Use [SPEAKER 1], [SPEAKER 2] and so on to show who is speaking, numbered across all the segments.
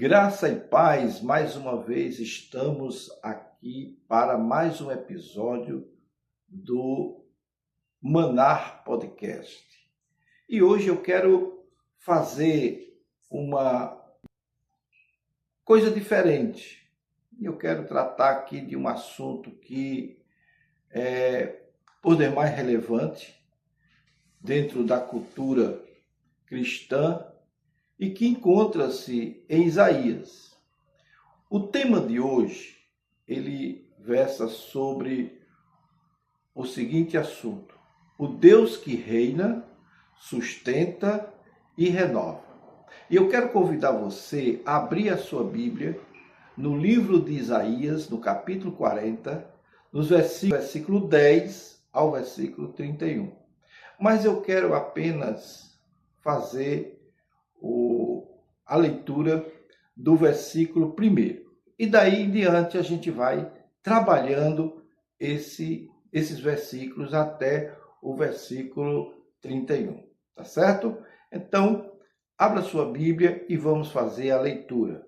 [SPEAKER 1] Graça e paz, mais uma vez estamos aqui para mais um episódio do Manar Podcast. E hoje eu quero fazer uma coisa diferente. Eu quero tratar aqui de um assunto que é por demais relevante dentro da cultura cristã e que encontra-se em Isaías. O tema de hoje, ele versa sobre o seguinte assunto: o Deus que reina, sustenta e renova. E eu quero convidar você a abrir a sua Bíblia no livro de Isaías, no capítulo 40, nos versículo 10 ao versículo 31. Mas eu quero apenas fazer a leitura do versículo 1. E daí em diante a gente vai trabalhando esses versículos até o versículo 31. Tá certo? Então, abra sua Bíblia e vamos fazer a leitura.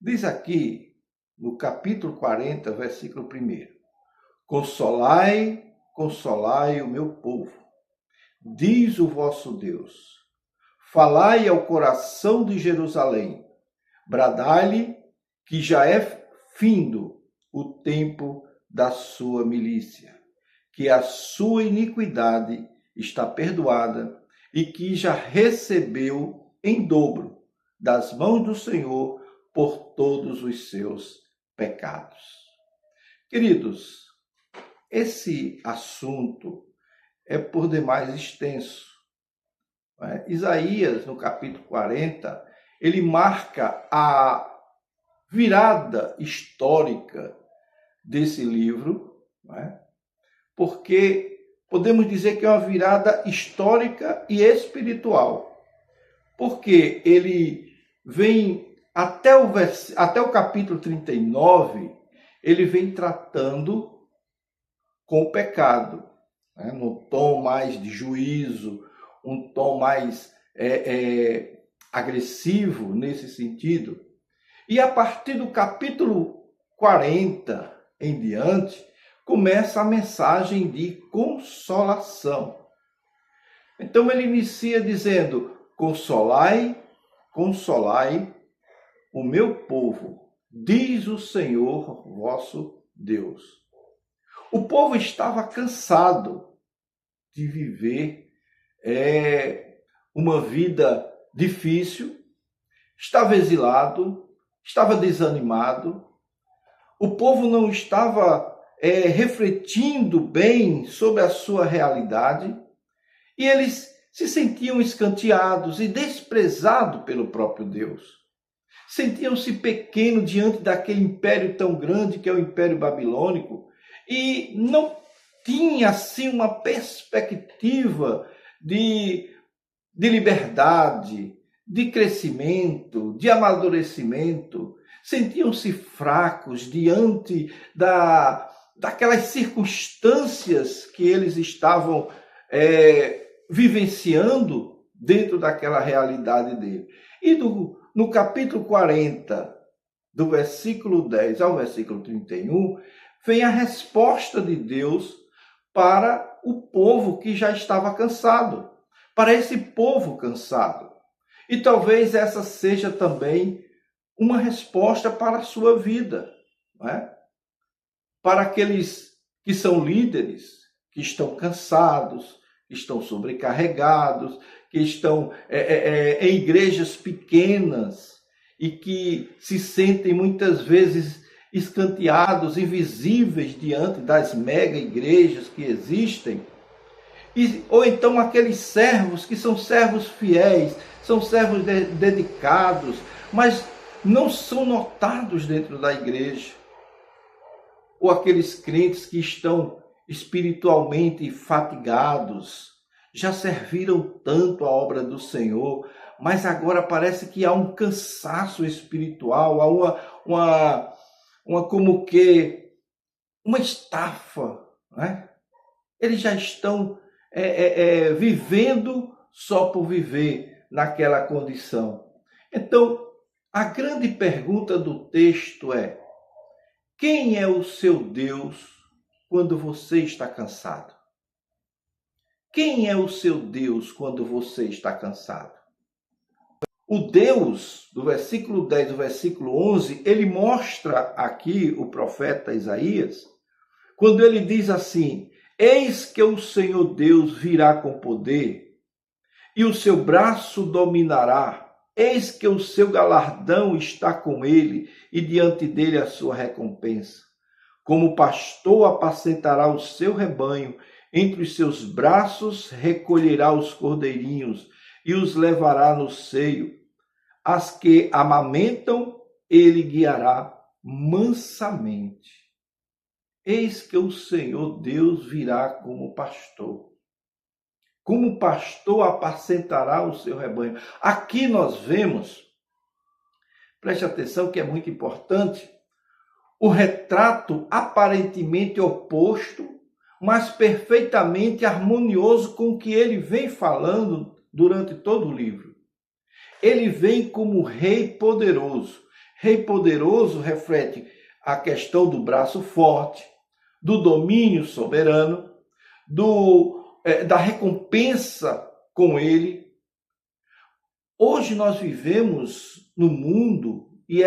[SPEAKER 1] Diz aqui, no capítulo 40, versículo 1. Consolai, consolai o meu povo, diz o vosso Deus. Falai ao coração de Jerusalém, bradai-lhe que já é findo o tempo da sua milícia, que a sua iniquidade está perdoada e que já recebeu em dobro das mãos do Senhor por todos os seus pecados. Queridos, esse assunto é por demais extenso. Isaías, no capítulo 40, ele marca a virada histórica desse livro, porque podemos dizer que é uma virada histórica e espiritual, porque ele vem até o capítulo 39, ele vem tratando com o pecado, no tom mais de juízo, um tom mais agressivo nesse sentido. E a partir do capítulo 40 em diante, começa a mensagem de consolação. Então ele inicia dizendo: consolai, consolai o meu povo, diz o Senhor vosso Deus. O povo estava cansado de viver uma vida difícil, estava exilado, estava desanimado, o povo não estava refletindo bem sobre a sua realidade e eles se sentiam escanteados e desprezados pelo próprio Deus. Sentiam-se pequenos diante daquele império tão grande que é o Império Babilônico e não tinha assim uma perspectiva de liberdade, de crescimento, de amadurecimento. Sentiam-se fracos diante daquelas circunstâncias que eles estavam vivenciando dentro daquela realidade dele. E no capítulo 40, do versículo 10 ao versículo 31, vem a resposta de Deus para o povo que já estava cansado, para esse povo cansado. E talvez essa seja também uma resposta para a sua vida, para aqueles que são líderes, que estão cansados, que estão sobrecarregados, que estão em igrejas pequenas e que se sentem muitas vezes escanteados, invisíveis diante das mega igrejas que existem, ou então aqueles servos que são servos fiéis, são servos dedicados, mas não são notados dentro da igreja, ou aqueles crentes que estão espiritualmente fatigados, já serviram tanto a obra do Senhor, mas agora parece que há um cansaço espiritual, há como que uma estafa, Eles já estão vivendo só por viver naquela condição. Então, A grande pergunta do texto é: quem é o seu Deus quando você está cansado? Quem é o seu Deus quando você está cansado? O Deus, do versículo 10 do versículo 11, ele mostra aqui, o profeta Isaías, quando ele diz assim: eis que o Senhor Deus virá com poder, e o seu braço dominará. Eis que o seu galardão está com ele, e diante dele a sua recompensa. Como pastor apacentará o seu rebanho, entre os seus braços recolherá os cordeirinhos, e os levará no seio. As que amamentam, ele guiará mansamente. Eis que o Senhor Deus virá como pastor. Como pastor apacentará o seu rebanho. Aqui nós vemos, preste atenção que é muito importante, o retrato aparentemente oposto, mas perfeitamente harmonioso com o que ele vem falando durante todo o livro. Ele vem como rei poderoso. Rei poderoso reflete a questão do braço forte, do domínio soberano, da recompensa com ele. Hoje nós vivemos no mundo, e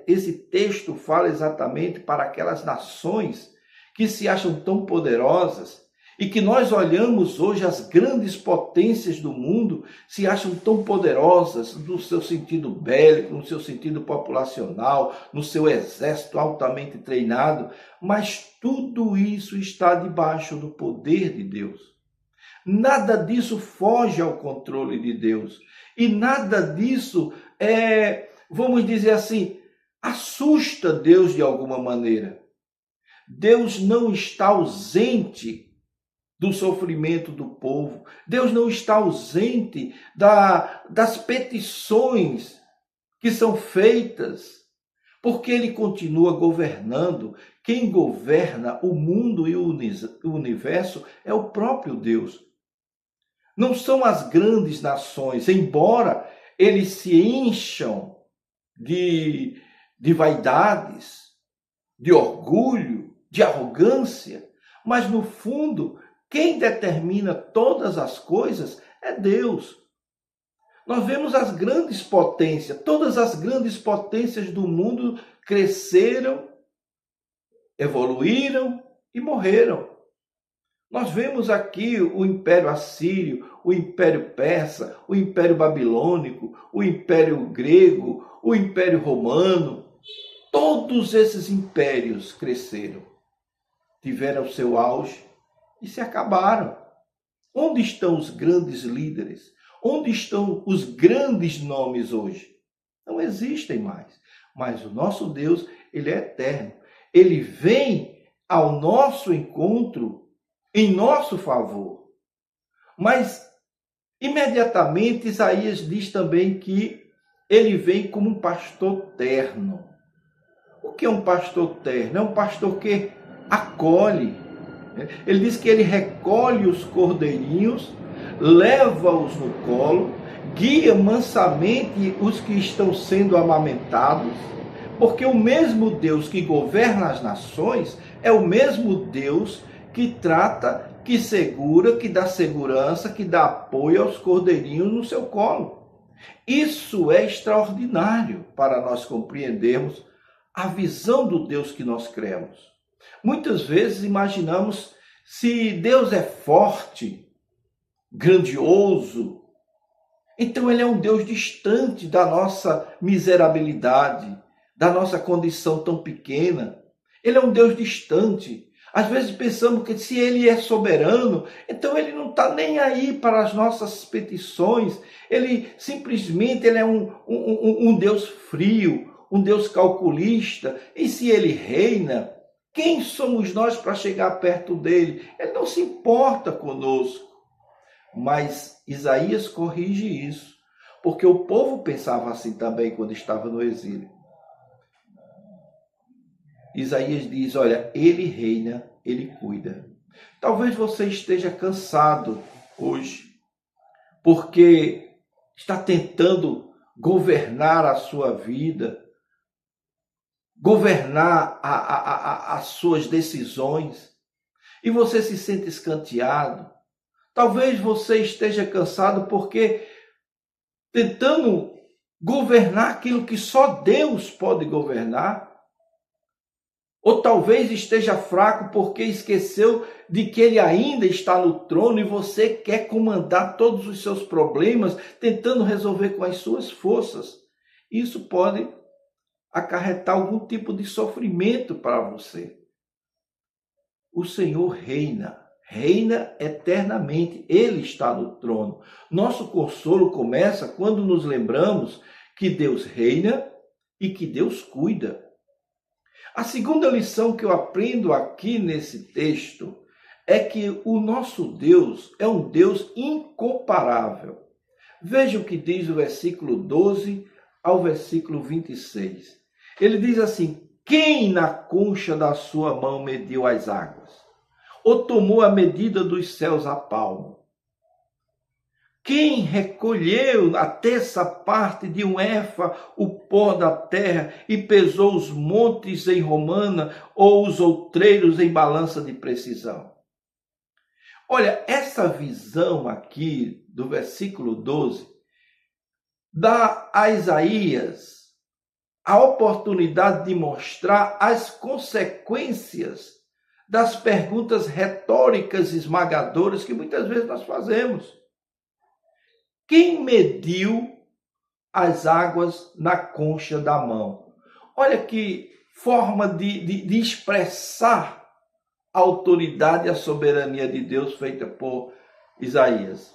[SPEAKER 1] esse texto fala exatamente para aquelas nações que se acham tão poderosas, e que nós olhamos hoje as grandes potências do mundo se acham tão poderosas no seu sentido bélico, no seu sentido populacional, no seu exército altamente treinado, mas tudo isso está debaixo do poder de Deus. Nada disso foge ao controle de Deus. E nada disso vamos dizer assim, assusta Deus de alguma maneira. Deus não está ausente do sofrimento do povo. Deus não está ausente das petições que são feitas, porque ele continua governando. Quem governa o mundo e o universo é o próprio Deus. Não são as grandes nações, embora eles se encham de vaidades, de orgulho, de arrogância, mas no fundo, quem determina todas as coisas é Deus. Nós vemos as grandes potências, todas as grandes potências do mundo cresceram, evoluíram e morreram. Nós vemos aqui o Império Assírio, o Império Persa, o Império Babilônico, o Império Grego, o Império Romano. Todos esses impérios cresceram, tiveram o seu auge e se acabaram. Onde estão os grandes líderes? Onde estão os grandes nomes hoje? Não existem mais. Mas o nosso Deus, ele é eterno. Ele vem ao nosso encontro em nosso favor. Mas, imediatamente, Isaías diz também que ele vem como um pastor terno. O que é um pastor terno? É um pastor que acolhe. Ele diz que ele recolhe os cordeirinhos, leva-os no colo, guia mansamente os que estão sendo amamentados, porque o mesmo Deus que governa as nações é o mesmo Deus que trata, que segura, que dá segurança, que dá apoio aos cordeirinhos no seu colo. Isso é extraordinário para nós compreendermos a visão do Deus que nós cremos. Muitas vezes imaginamos, se Deus é forte, grandioso, então ele é um Deus distante da nossa miserabilidade, da nossa condição tão pequena. Ele é um Deus distante. Às vezes pensamos que se ele é soberano, então ele não está nem aí para as nossas petições. Ele simplesmente é um Deus frio, um Deus calculista. E se ele reina, quem somos nós para chegar perto dele? Ele não se importa conosco. Mas Isaías corrige isso, porque o povo pensava assim também quando estava no exílio. Isaías diz, olha, ele reina, ele cuida. Talvez você esteja cansado hoje, porque está tentando governar a sua vida, governar as suas decisões, e você se sente escanteado. Talvez você esteja cansado porque tentando governar aquilo que só Deus pode governar. Ou talvez esteja fraco porque esqueceu de que ele ainda está no trono e você quer comandar todos os seus problemas, tentando resolver com as suas forças. Isso pode acarretar algum tipo de sofrimento para você. O Senhor reina eternamente. Ele está no trono. Nosso consolo começa quando nos lembramos que Deus reina e que Deus cuida. A segunda lição que eu aprendo aqui nesse texto é que o nosso Deus é um Deus incomparável. Veja o que diz o versículo 12 ao versículo 26. Ele diz assim: quem na concha da sua mão mediu as águas? Ou tomou a medida dos céus a palmo? Quem recolheu a terça parte de um éfa o pó da terra e pesou os montes em romana ou os outreiros em balança de precisão? Olha, essa visão aqui do versículo 12 dá a Isaías a oportunidade de mostrar as consequências das perguntas retóricas esmagadoras que muitas vezes nós fazemos. Quem mediu as águas na concha da mão? Olha que forma de expressar a autoridade e a soberania de Deus feita por Isaías.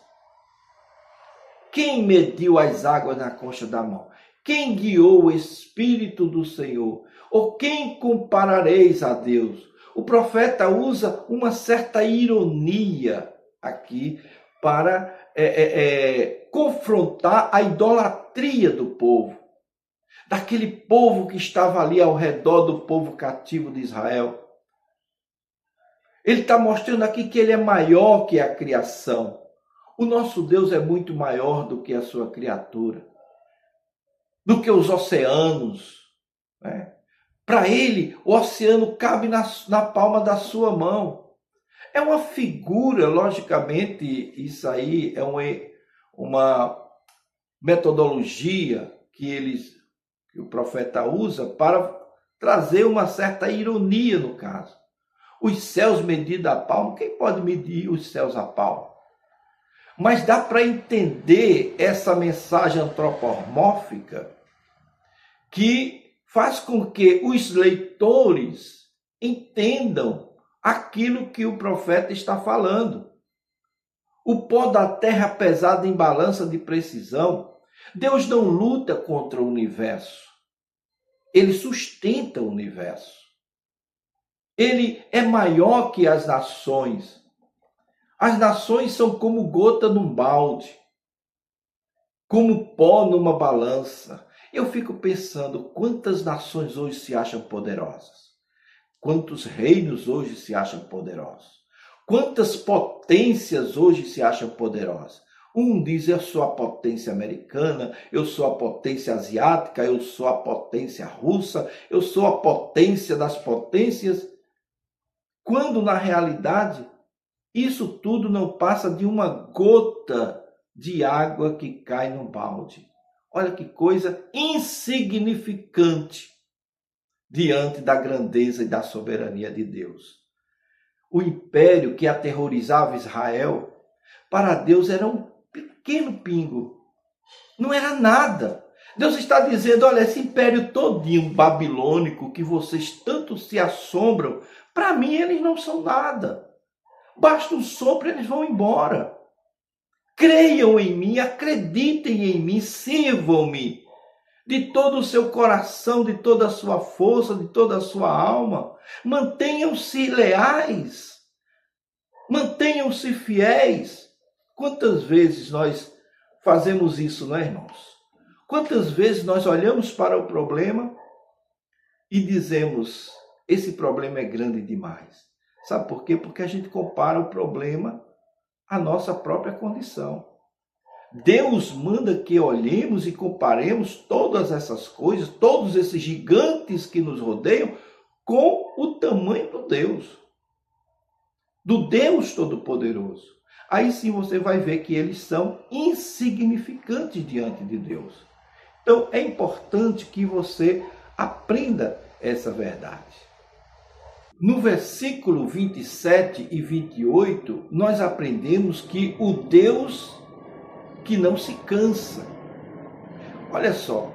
[SPEAKER 1] Quem mediu as águas na concha da mão? Quem guiou o Espírito do Senhor? Ou quem comparareis a Deus? O profeta usa uma certa ironia aqui para confrontar a idolatria do povo, daquele povo que estava ali ao redor do povo cativo de Israel. Ele está mostrando aqui que ele é maior que a criação. O nosso Deus é muito maior do que a sua criatura, do que os oceanos, né? Para ele, o oceano cabe na palma da sua mão. É uma figura, logicamente, isso aí é uma metodologia que o profeta usa para trazer uma certa ironia no caso. Os céus medidos a palmo, quem pode medir os céus a palmo? Mas dá para entender essa mensagem antropomórfica que faz com que os leitores entendam aquilo que o profeta está falando. O pó da terra pesado em balança de precisão. Deus não luta contra o universo. Ele sustenta o universo. Ele é maior que as nações. As nações são como gota num balde, como pó numa balança. Eu fico pensando quantas nações hoje se acham poderosas. Quantos reinos hoje se acham poderosos? Quantas potências hoje se acham poderosas? Um diz: eu sou a potência americana, eu sou a potência asiática, eu sou a potência russa, eu sou a potência das potências. Quando, na realidade, isso tudo não passa de uma gota de água que cai no balde. Olha que coisa insignificante diante da grandeza e da soberania de Deus. O império que aterrorizava Israel, para Deus era um pequeno pingo. Não era nada. Deus está dizendo: olha, esse império todinho babilônico que vocês tanto se assombram, para mim eles não são nada. Basta um sopro e eles vão embora. Creiam em mim, acreditem em mim, sirvam-me de todo o seu coração, de toda a sua força, de toda a sua alma. Mantenham-se leais, mantenham-se fiéis. Quantas vezes nós fazemos isso, não é, irmãos? Quantas vezes nós olhamos para o problema e dizemos: esse problema é grande demais. Sabe por quê? Porque a gente compara o problema à nossa própria condição. Deus manda que olhemos e comparemos todas essas coisas, todos esses gigantes que nos rodeiam, com o tamanho do Deus Todo-Poderoso. Aí sim você vai ver que eles são insignificantes diante de Deus. Então é importante que você aprenda essa verdade. No versículo 27 e 28, nós aprendemos que o Deus que não se cansa. Olha só,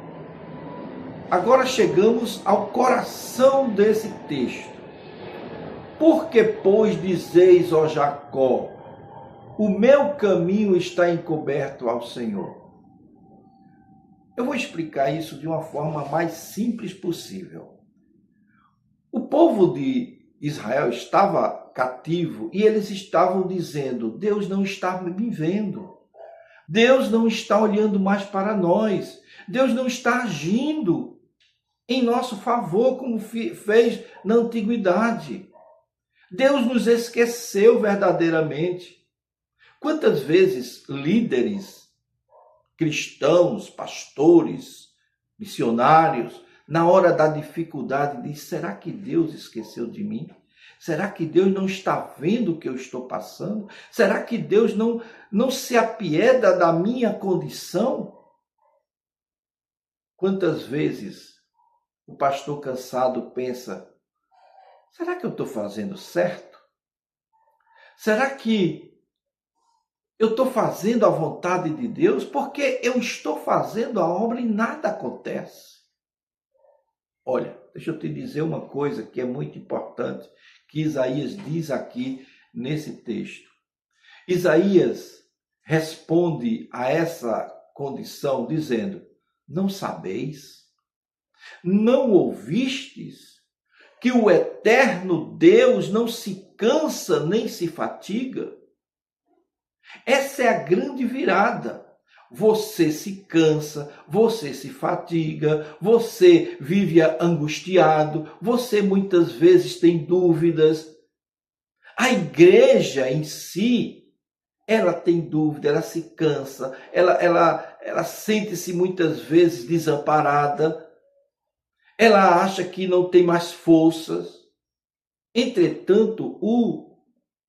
[SPEAKER 1] agora chegamos ao coração desse texto. Por que, pois, dizeis, ó Jacó, o meu caminho está encoberto ao Senhor? Eu vou explicar isso de uma forma mais simples possível. O povo de Israel estava cativo e eles estavam dizendo: Deus não está me vendo. Deus não está olhando mais para nós. Deus não está agindo em nosso favor como fez na antiguidade. Deus nos esqueceu verdadeiramente. Quantas vezes líderes cristãos, pastores, missionários, na hora da dificuldade diz: será que Deus esqueceu de mim? Será que Deus não está vendo o que eu estou passando? Será que Deus não se apieda da minha condição? Quantas vezes o pastor cansado pensa: será que eu estou fazendo certo? Será que eu estou fazendo a vontade de Deus? Porque eu estou fazendo a obra e nada acontece. Olha, deixa eu te dizer uma coisa que é muito importante, que Isaías diz aqui nesse texto. Isaías responde a essa condição dizendo: não sabeis? Não ouvistes que o eterno Deus não se cansa nem se fatiga? Essa é a grande virada. Você se cansa, você se fatiga, você vive angustiado, você muitas vezes tem dúvidas. A igreja em si, ela tem dúvida, ela se cansa, ela sente-se muitas vezes desamparada, ela acha que não tem mais forças. Entretanto, o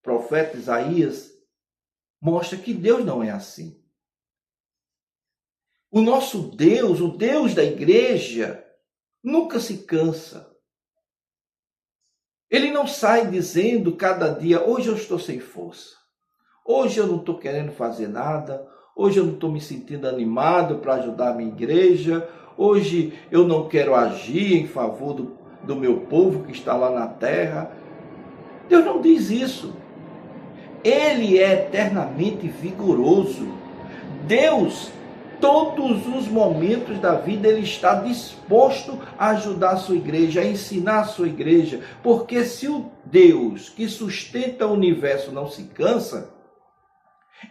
[SPEAKER 1] profeta Isaías mostra que Deus não é assim. O nosso Deus, o Deus da igreja, nunca se cansa. Ele não sai dizendo cada dia: hoje eu estou sem força, hoje eu não estou querendo fazer nada, hoje eu não estou me sentindo animado para ajudar a minha igreja, hoje eu não quero agir em favor do meu povo que está lá na terra. Deus não diz isso. Ele é eternamente vigoroso. Deus, todos os momentos da vida, ele está disposto a ajudar a sua igreja, a ensinar a sua igreja, porque se o Deus que sustenta o universo não se cansa,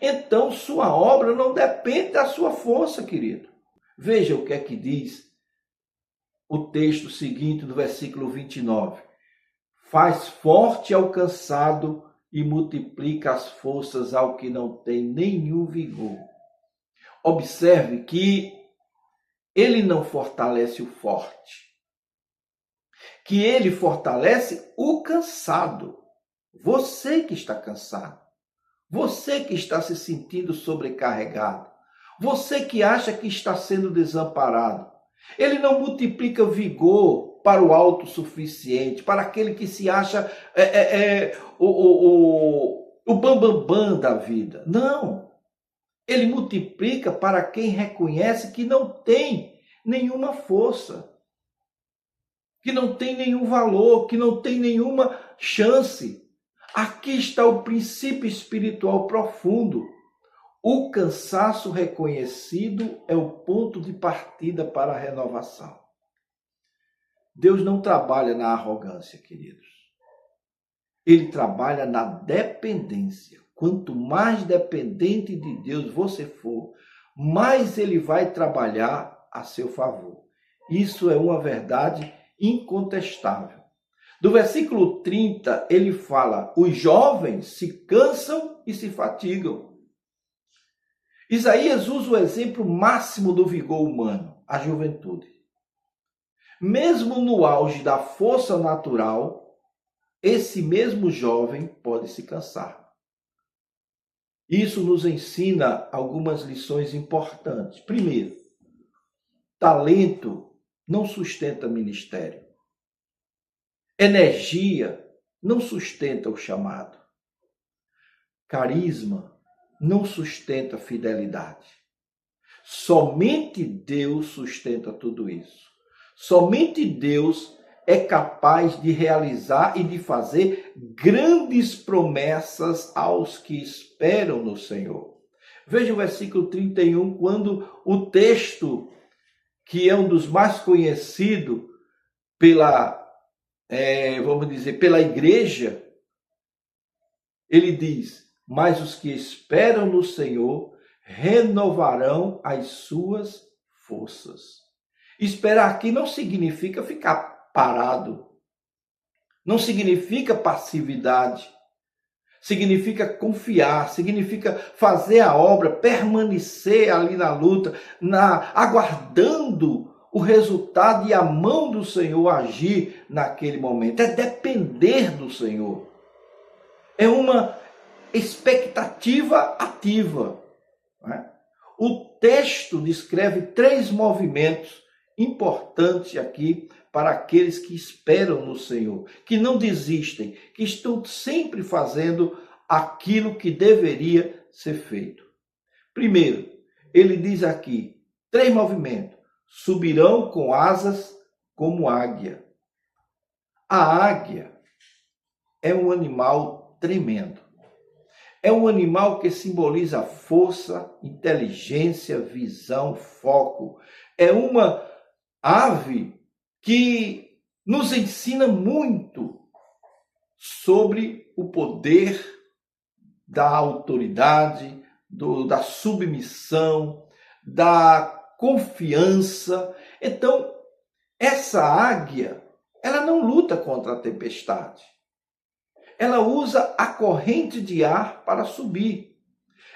[SPEAKER 1] então sua obra não depende da sua força, querido. Veja o que é que diz o texto seguinte do versículo 29. Faz forte ao cansado e multiplica as forças ao que não tem nenhum vigor. Observe que ele não fortalece o forte, que ele fortalece o cansado. Você que está cansado, você que está se sentindo sobrecarregado, você que acha que está sendo desamparado. Ele não multiplica vigor para o autossuficiente, para aquele que se acha o bambambam da vida. Não. Ele multiplica para quem reconhece que não tem nenhuma força, que não tem nenhum valor, que não tem nenhuma chance. Aqui está o princípio espiritual profundo. O cansaço reconhecido é o ponto de partida para a renovação. Deus não trabalha na arrogância, queridos. Ele trabalha na dependência. Quanto mais dependente de Deus você for, mais ele vai trabalhar a seu favor. Isso é uma verdade incontestável. Do versículo 30, ele fala: os jovens se cansam e se fatigam. Isaías usa o exemplo máximo do vigor humano, a juventude. Mesmo no auge da força natural, esse mesmo jovem pode se cansar. Isso nos ensina algumas lições importantes. Primeiro, talento não sustenta ministério. Energia não sustenta o chamado. Carisma não sustenta fidelidade. Somente Deus sustenta tudo isso. Somente Deus é capaz de realizar e de fazer grandes promessas aos que esperam no Senhor. Veja o versículo 31, quando o texto, que é um dos mais conhecidos pela igreja, ele diz: mas os que esperam no Senhor renovarão as suas forças. Esperar aqui não significa ficar parado, não significa passividade, significa confiar, significa fazer a obra, permanecer ali na luta, aguardando o resultado e a mão do Senhor agir naquele momento. É depender do Senhor. É uma expectativa ativa. Né? O texto descreve 3 movimentos importantes aqui para aqueles que esperam no Senhor, que não desistem, que estão sempre fazendo aquilo que deveria ser feito. Primeiro, ele diz aqui, 3 movimentos: subirão com asas como águia. A águia é um animal tremendo. É um animal que simboliza força, inteligência, visão, foco. É uma ave que nos ensina muito sobre o poder da autoridade, da submissão, da confiança. Então, essa águia, ela não luta contra a tempestade. Ela usa a corrente de ar para subir.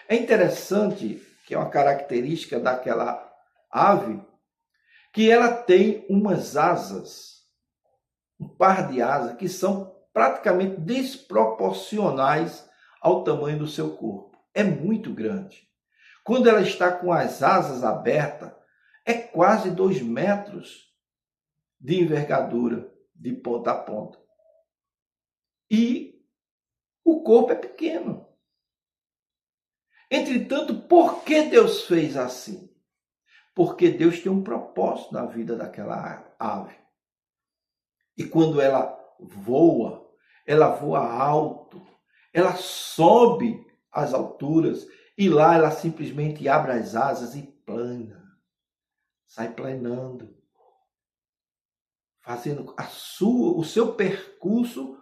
[SPEAKER 1] É interessante, que é uma característica daquela ave, que ela tem umas asas, um par de asas, que são praticamente desproporcionais ao tamanho do seu corpo. É muito grande. Quando ela está com as asas abertas, é quase 2 metros de envergadura, de ponta a ponta. E o corpo é pequeno. Entretanto, por que Deus fez assim? Porque Deus tem um propósito na vida daquela ave. E quando ela voa alto, ela sobe às alturas e lá ela simplesmente abre as asas e plana. Sai planando, fazendo o seu percurso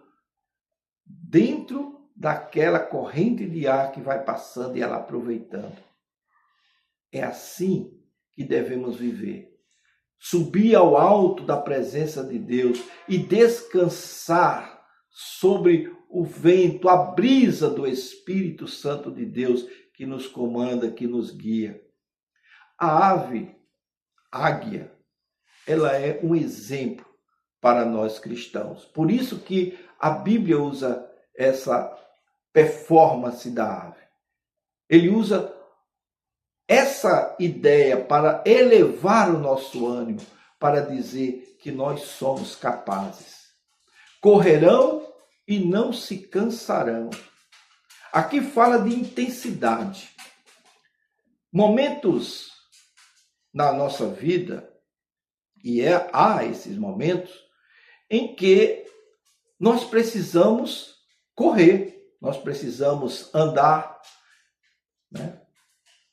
[SPEAKER 1] dentro daquela corrente de ar que vai passando e ela aproveitando. É assim que devemos viver. Subir ao alto da presença de Deus e descansar sobre o vento, a brisa do Espírito Santo de Deus que nos comanda, que nos guia. A águia, ela é um exemplo para nós cristãos. Por isso que a Bíblia usa essa performance da ave. Ele usa essa ideia para elevar o nosso ânimo, para dizer que nós somos capazes. Correrão e não se cansarão. Aqui fala de intensidade. Momentos na nossa vida, e há esses momentos, em que nós precisamos correr, nós precisamos andar, né?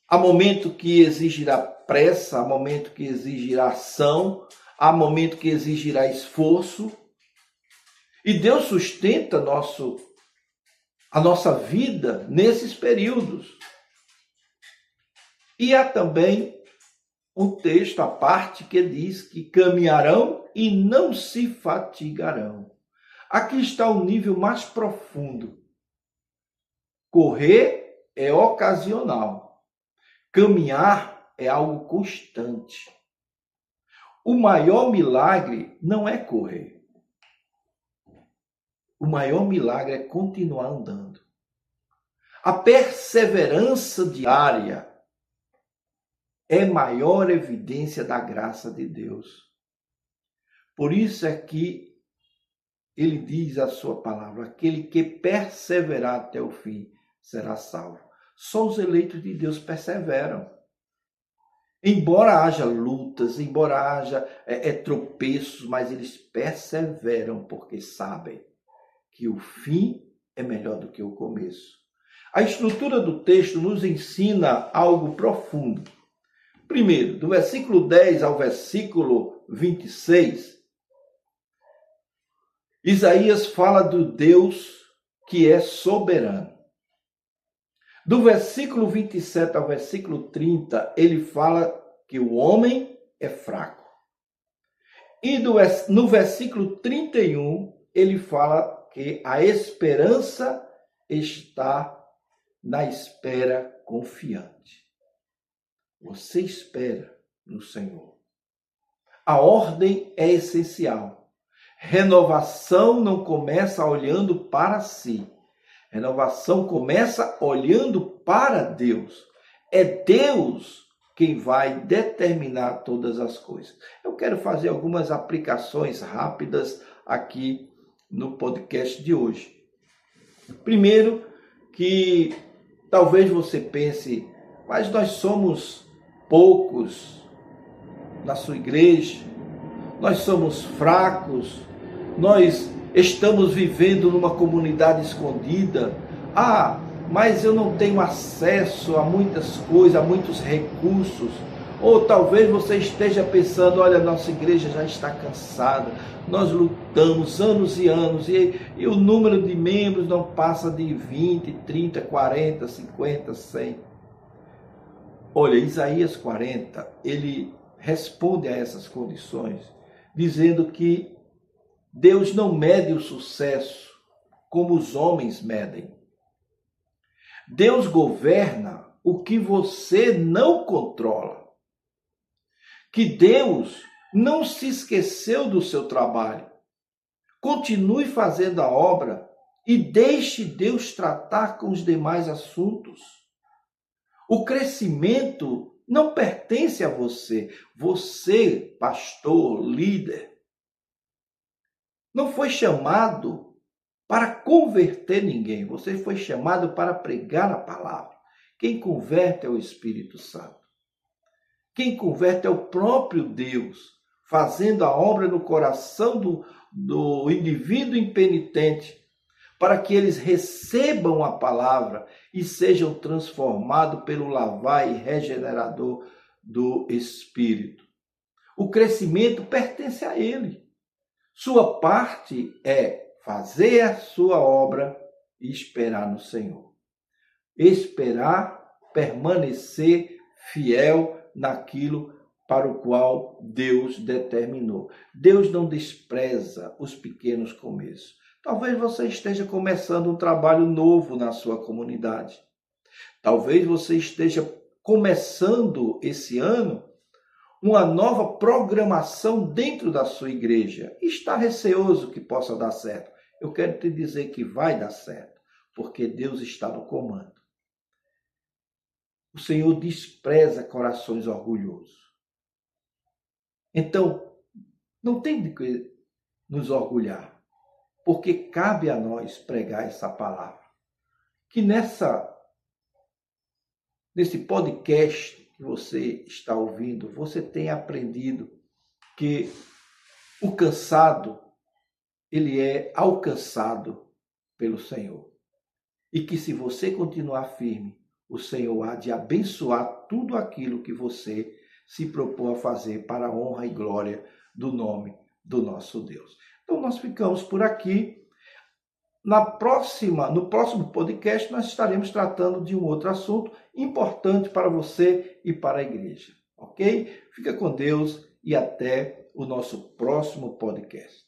[SPEAKER 1] Há momento que exigirá pressa, há momento que exigirá ação, há momento que exigirá esforço. E Deus sustenta a nossa vida nesses períodos. E há também um texto à parte que diz que caminharão e não se fatigarão. Aqui está o nível mais profundo. Correr é ocasional. Caminhar é algo constante. O maior milagre não é correr. O maior milagre é continuar andando. A perseverança diária é maior evidência da graça de Deus. Por isso é que ele diz a sua palavra: aquele que perseverar até o fim será salvo. Só os eleitos de Deus perseveram. Embora haja lutas, embora haja tropeços, mas eles perseveram porque sabem que o fim é melhor do que o começo. A estrutura do texto nos ensina algo profundo. Primeiro, do versículo 10 ao versículo 26, Isaías fala do Deus que é soberano. Do versículo 27 ao versículo 30, ele fala que o homem é fraco. E no versículo 31, ele fala que a esperança está na espera confiante. Você espera no Senhor. A ordem é essencial. Renovação não começa olhando para si. Renovação começa olhando para Deus. É Deus quem vai determinar todas as coisas. Eu quero fazer algumas aplicações rápidas aqui no podcast de hoje. Primeiro, que talvez você pense, mas nós somos poucos na sua igreja, nós somos fracos, nós estamos vivendo numa comunidade escondida. Mas eu não tenho acesso a muitas coisas, a muitos recursos. Ou talvez você esteja pensando, olha, nossa igreja já está cansada, nós lutamos anos e anos, e o número de membros não passa de 20, 30, 40, 50, 100. Olha, Isaías 40, ele responde a essas condições, dizendo que Deus não mede o sucesso como os homens medem. Deus governa o que você não controla. Que Deus não se esqueceu do seu trabalho. Continue fazendo a obra e deixe Deus tratar com os demais assuntos. O crescimento não pertence a você. Você, pastor, líder, não foi chamado para converter ninguém. Você foi chamado para pregar a palavra. Quem converte é o Espírito Santo. Quem converte é o próprio Deus, fazendo a obra no coração do indivíduo impenitente, para que eles recebam a palavra e sejam transformados pelo lavar e regenerador do Espírito. O crescimento pertence a ele. Sua parte é fazer a sua obra e esperar no Senhor. Esperar, permanecer fiel naquilo para o qual Deus determinou. Deus não despreza os pequenos começos. Talvez você esteja começando um trabalho novo na sua comunidade. Talvez você esteja começando esse ano uma nova programação dentro da sua igreja. Está receoso que possa dar certo. Eu quero te dizer que vai dar certo, porque Deus está no comando. O Senhor despreza corações orgulhosos. Então, não tem de que nos orgulhar, porque cabe a nós pregar essa palavra. Que nesse podcast que você está ouvindo, você tenha aprendido que o cansado, ele é alcançado pelo Senhor. E que se você continuar firme, o Senhor há de abençoar tudo aquilo que você se propôs a fazer para a honra e glória do nome do nosso Deus. Então nós ficamos por aqui. No próximo podcast nós estaremos tratando de um outro assunto importante para você e para a igreja. Ok? Fica com Deus e até o nosso próximo podcast.